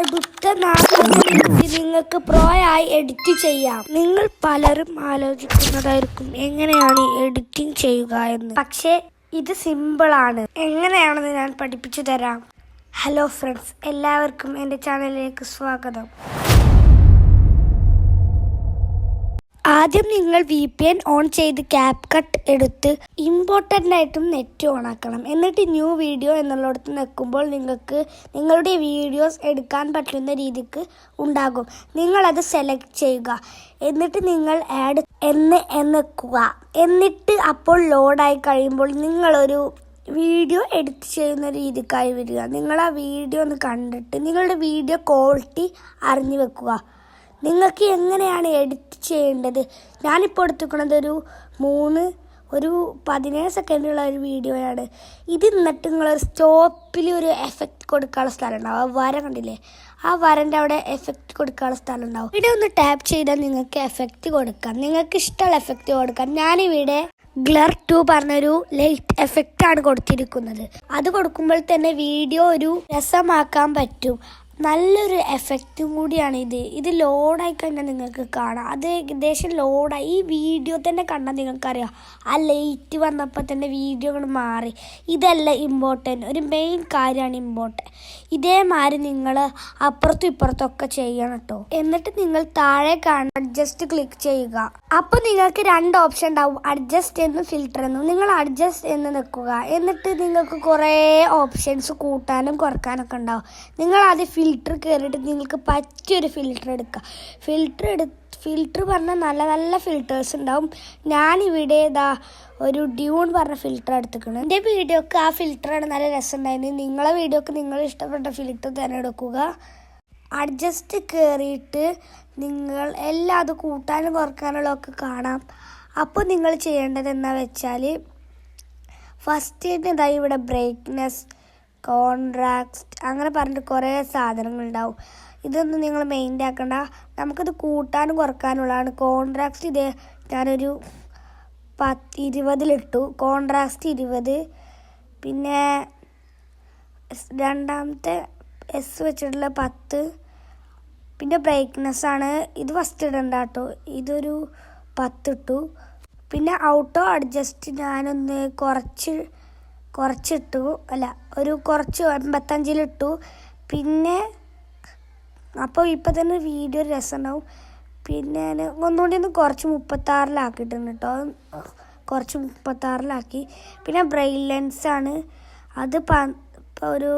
അടുത്ത 40 മിനിറ്റ് നിങ്ങൾക്ക് പ്രോ ആയി എഡിറ്റ് ചെയ്യാം. നിങ്ങൾ പലരും ആലോചിക്കുന്നതായിരിക്കും എങ്ങനെയാണ് എഡിറ്റിംഗ് ചെയ്യുക എന്ന്. പക്ഷേ ഇത് സിമ്പിളാണ്. എങ്ങനെയാണെന്ന് ഞാൻ പഠിപ്പിച്ചു തരാം. ഹലോ ഫ്രണ്ട്സ്, എല്ലാവർക്കും എൻ്റെ ചാനലിലേക്ക് സ്വാഗതം. ആദ്യം നിങ്ങൾ VPN ഓൺ ചെയ്ത് CapCut എടുത്ത് ഇമ്പോർട്ടൻ്റ് ആയിട്ടും നെറ്റ് ഓൺ ആക്കണം. എന്നിട്ട് ന്യൂ വീഡിയോ എന്നുള്ളിടത്ത് നിൽക്കുമ്പോൾ നിങ്ങൾക്ക് നിങ്ങളുടെ വീഡിയോസ് എടുക്കാൻ പറ്റുന്ന രീതിക്ക് ഉണ്ടാകും. നിങ്ങളത് സെലക്ട് ചെയ്യുക. എന്നിട്ട് നിങ്ങൾ ആഡ് എന്നെക്കുക. എന്നിട്ട് അപ്പോൾ ലോഡായി കഴിയുമ്പോൾ നിങ്ങളൊരു വീഡിയോ എഡിറ്റ് ചെയ്യുന്ന രീതിക്കായി വരിക. നിങ്ങൾ ആ വീഡിയോ ഒന്ന് കണ്ടിട്ട് നിങ്ങളുടെ വീഡിയോ ക്വാളിറ്റി അറിഞ്ഞു വെക്കുക. നിങ്ങൾക്ക് എങ്ങനെയാണ് എഡിറ്റ് ചെയ്യേണ്ടത്? ഞാനിപ്പോൾ എടുത്തുക്കുന്നത് ഒരു 17 സെക്കൻഡുള്ള ഒരു വീഡിയോയാണ്. ഇത് എന്നിട്ട് നിങ്ങളൊരു സ്റ്റോപ്പിൽ ഒരു എഫക്റ്റ് കൊടുക്കാനുള്ള സ്ഥലം ഉണ്ടാവും. ആ വര കണ്ടില്ലേ? ആ വരൻ്റെ അവിടെ എഫക്റ്റ് കൊടുക്കാനുള്ള സ്ഥലം ഉണ്ടാവും. ഇവിടെ ഒന്ന് ടാപ്പ് ചെയ്താൽ നിങ്ങൾക്ക് എഫക്റ്റ് കൊടുക്കാം. നിങ്ങൾക്ക് ഇഷ്ടമുള്ള എഫക്റ്റ് കൊടുക്കാം. ഞാനിവിടെ ഗ്ലർ 2 പറഞ്ഞൊരു ലൈറ്റ് എഫക്റ്റാണ് കൊടുത്തിരിക്കുന്നത്. അത് കൊടുക്കുമ്പോൾ തന്നെ വീഡിയോ ഒരു രസമാക്കാൻ പറ്റും. നല്ലൊരു എഫക്റ്റും കൂടിയാണ് ഇത് ലോഡായി കഴിഞ്ഞാൽ നിങ്ങൾക്ക് കാണാം. അത് ഏകദേശം ലോഡായി. ഈ വീഡിയോ തന്നെ കണ്ടാൽ നിങ്ങൾക്കറിയാം ആ ലൈറ്റ് വന്നപ്പോൾ തന്നെ വീഡിയോ കൊണ്ട് മാറി. ഇതല്ല ഇമ്പോർട്ടൻറ്റ്, ഒരു മെയിൻ കാര്യമാണ് ഇമ്പോർട്ടൻറ്റ്. ഇതേമാതിരി നിങ്ങൾ അപ്പുറത്തും ഇപ്പുറത്തൊക്കെ ചെയ്യണം കേട്ടോ. എന്നിട്ട് നിങ്ങൾ താഴെ കാണുന്ന അഡ്ജസ്റ്റ് ക്ലിക്ക് ചെയ്യുക. അപ്പോൾ നിങ്ങൾക്ക് 2 ഓപ്ഷൻ ഉണ്ടാവും, അഡ്ജസ്റ്റ് എന്നും ഫിൽറ്റർ എന്നും. നിങ്ങൾ അഡ്ജസ്റ്റ് എന്ന് നിൽക്കുക. എന്നിട്ട് നിങ്ങൾക്ക് കുറേ ഓപ്ഷൻസ് കൂട്ടാനും കുറക്കാനൊക്കെ ഉണ്ടാവും. നിങ്ങൾ ആദ്യം ഫിൽറ്റർ കയറിയിട്ട് നിങ്ങൾക്ക് പറ്റിയൊരു ഫിൽറ്റർ എടുക്കുക. ഫിൽറ്റർ പറഞ്ഞാൽ നല്ല നല്ല ഫിൽറ്റേഴ്സ് ഉണ്ടാവും. ഞാനിവിടെ ഒരു ഡ്യൂൺ പറഞ്ഞ ഫിൽറ്റർ എടുത്തിട്ടുണ്ട്. എൻ്റെ വീഡിയോക്ക് ആ ഫിൽറ്ററാണ് നല്ല രസമുണ്ടായിരുന്നു. നിങ്ങളെ വീഡിയോക്ക് നിങ്ങൾ ഇഷ്ടപ്പെട്ട ഫിൽറ്റർ തിരഞ്ഞെടുക്കുക. അഡ്ജസ്റ്റ് കയറിയിട്ട് നിങ്ങൾ എല്ലാം അത് കൂട്ടാനും കുറക്കാനുള്ളതൊക്കെ കാണാം. അപ്പോൾ നിങ്ങൾ ചെയ്യേണ്ടത് എന്താ വെച്ചാൽ ഫസ്റ്റ് ഇവിടെ ബ്രൈറ്റ്നെസ്, കോൺട്രാസ്റ്റ് അങ്ങനെ പറഞ്ഞിട്ട് കുറേ സാധനങ്ങളുണ്ടാവും. ഇതൊന്നും നിങ്ങൾ മെയിൻ്റ് ആക്കണ്ട. നമുക്കിത് കൂട്ടാനും കുറക്കാനുള്ളതാണ്. കോൺട്രാസ്റ്റ് ഞാനൊരു 20 കോൺട്രാസ്റ്റ് 20. പിന്നെ രണ്ടാമത്തെ S വെച്ചിട്ടുള്ള 10. പിന്നെ ബ്രൈറ്റ്നെസ്സാണ് ഇത് ഫസ്റ്റ് ഇടണ്ട കേട്ടോ. ഇതൊരു 10 ഇട്ടു. പിന്നെ ഔട്ടോ അഡ്ജസ്റ്റ് ഞാനൊന്ന് കുറച്ചിട്ടു, ഒരു കുറച്ച് 85 പിന്നെ അപ്പോൾ ഇപ്പം തന്നെ വീഡിയോ രസമുണ്ടാവും. പിന്നെ ഒന്നുകൂടി കുറച്ച് 36 കേട്ടോ. കുറച്ച് 36 പിന്നെ ബ്രൈലൻസാണ് അത് ഒരു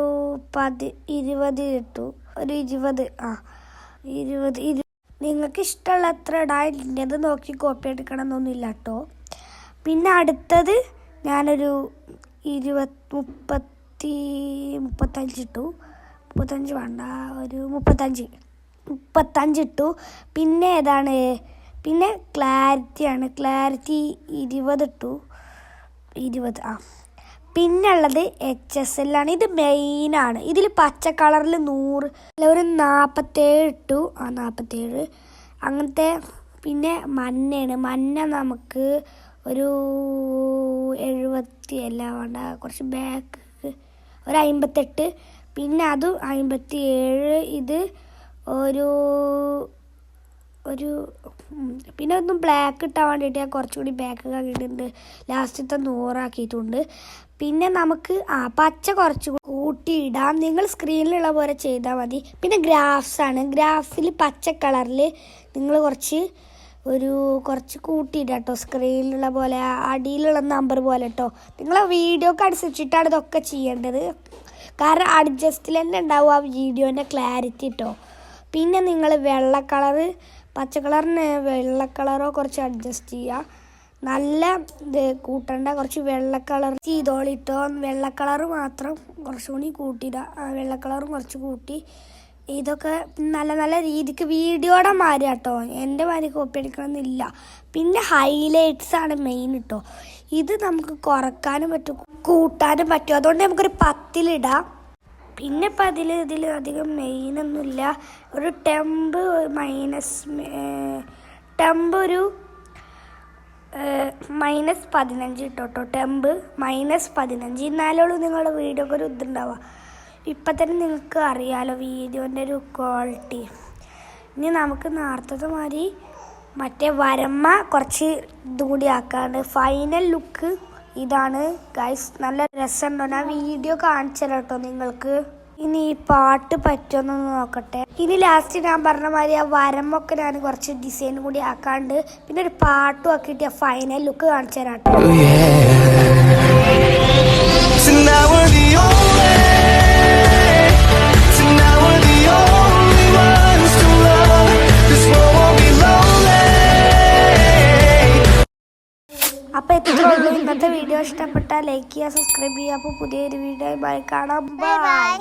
20 ഇട്ടു. ഒരു 20 നിങ്ങൾക്ക് ഇഷ്ടമുള്ള എത്ര ഇടാൻ ഇന്നത് നോക്കി കോപ്പി എടുക്കണം എന്നൊന്നുമില്ല കേട്ടോ. പിന്നെ അടുത്തത് ഞാനൊരു 35 ഇട്ടു. 35 വേണ്ട, ഒരു 35 ഇട്ടു. പിന്നെ പിന്നെ ക്ലാരിറ്റിയാണ്. ക്ലാരിറ്റി 20 ഇട്ടു. 20 പിന്നെ ഉള്ളത് HSL ആണ്. ഇത് മെയിനാണ്. ഇതിൽ പച്ച കളറിൽ 100 ഒരു 47 ഇട്ടു. 47 അങ്ങനത്തെ. പിന്നെ മഞ്ഞ നമുക്ക് ഒരു 70 വേണ്ട, കുറച്ച് ബാക്ക് ഒരു 58. പിന്നെ അതും 57. ഇത് ഒരു പിന്നെ ഒന്നും ബ്ലാക്ക് ഇട്ടാൻ വേണ്ടിയിട്ട് ഞാൻ കുറച്ചുകൂടി ബാക്ക് ആക്കിയിട്ടുണ്ട്. ലാസ്റ്റത്തെ 100 ആക്കിയിട്ടുണ്ട്. പിന്നെ നമുക്ക് പച്ച കുറച്ച് കൂട്ടിയിടാം. നിങ്ങൾ സ്ക്രീനിലുള്ള പോലെ ചെയ്താൽ മതി. പിന്നെ ഗ്രാഫ്സാണ്. ഗ്രാഫിൽ പച്ച കളറിൽ നിങ്ങൾ കുറച്ച് കൂട്ടിയിടാം കേട്ടോ. സ്ക്രീനിലുള്ള പോലെ അടിയിലുള്ള നമ്പർ പോലെ കേട്ടോ. നിങ്ങളെ വീഡിയോക്ക് അനുസരിച്ചിട്ടാണ് ഇതൊക്കെ ചെയ്യേണ്ടത്. കാരണം അഡ്ജസ്റ്റിൽ തന്നെ ഉണ്ടാവും ആ വീഡിയോൻ്റെ ക്ലാരിറ്റി കേട്ടോ. പിന്നെ നിങ്ങൾ പച്ച കളറിന് വെള്ള കളറോ കുറച്ച് അഡ്ജസ്റ്റ് ചെയ്യുക. നല്ല കൂട്ടണ്ട, കുറച്ച് വെള്ള കളർ ചെയ്തോളിട്ടോ. വെള്ള കളറ് മാത്രം കുറച്ചുകൂടി കൂട്ടിയിടുക. വെള്ള കളറും കുറച്ച് കൂട്ടി. ഇതൊക്കെ നല്ല നല്ല രീതിക്ക് വീഡിയോയുടെ മാതിരി കേട്ടോ. എൻ്റെ മാതിരി കോപ്പി അടിക്കണമെന്നില്ല. പിന്നെ ഹൈലൈറ്റ്സാണ് മെയിൻ കേട്ടോ. ഇത് നമുക്ക് കുറക്കാനും പറ്റും കൂട്ടാനും പറ്റും. അതുകൊണ്ട് നമുക്കൊരു 10 ഇടാം. പിന്നെ ഇപ്പം ഇതിൽ അധികം മെയിനൊന്നുമില്ല. ഒരു ടെമ്പ് ഒരു -15 ഇട്ടോ. ടെമ്പ് -15 എന്നാലുള്ളൂ നിങ്ങളുടെ വീഡിയോക്ക് ഒരു ഇതുണ്ടാവുക. ഇപ്പം തന്നെ നിങ്ങൾക്ക് അറിയാലോ വീഡിയോൻ്റെ ഒരു ക്വാളിറ്റി. ഇനി നമുക്ക് നേരത്തെ മാതിരി മറ്റേ വരമ്മ കുറച്ച് ഇതുകൂടി ആക്കാണ്ട് ഫൈനൽ ലുക്ക് ഇതാണ് ഗൈസ്. നല്ല രസമുണ്ടോ? ഞാൻ വീഡിയോ കാണിച്ചു തരാം കേട്ടോ നിങ്ങൾക്ക്. ഇനി ഈ പാട്ട് പറ്റുമെന്ന് നോക്കട്ടെ. ഇനി ലാസ്റ്റ് ഞാൻ പറഞ്ഞ മാതിരി ആ വരമൊക്കെ ഞാൻ കുറച്ച് ഡിസൈൻ കൂടി ആക്കാണ്ട് പിന്നെ ഒരു പാട്ടും ആക്കിയിട്ട് ആ ഫൈനൽ ലുക്ക് കാണിച്ചു തരാം കേട്ടോ. അപ്പോൾ ഇത്രയേ ഉള്ളൂ. ഇന്നത്തെ വീഡിയോ ഇഷ്ടപ്പെട്ടാൽ ലൈക്ക് ചെയ്യുക, സബ്സ്ക്രൈബ് ചെയ്യുക. അപ്പോൾ പുതിയൊരു വീഡിയോ കാണാം. ബൈ.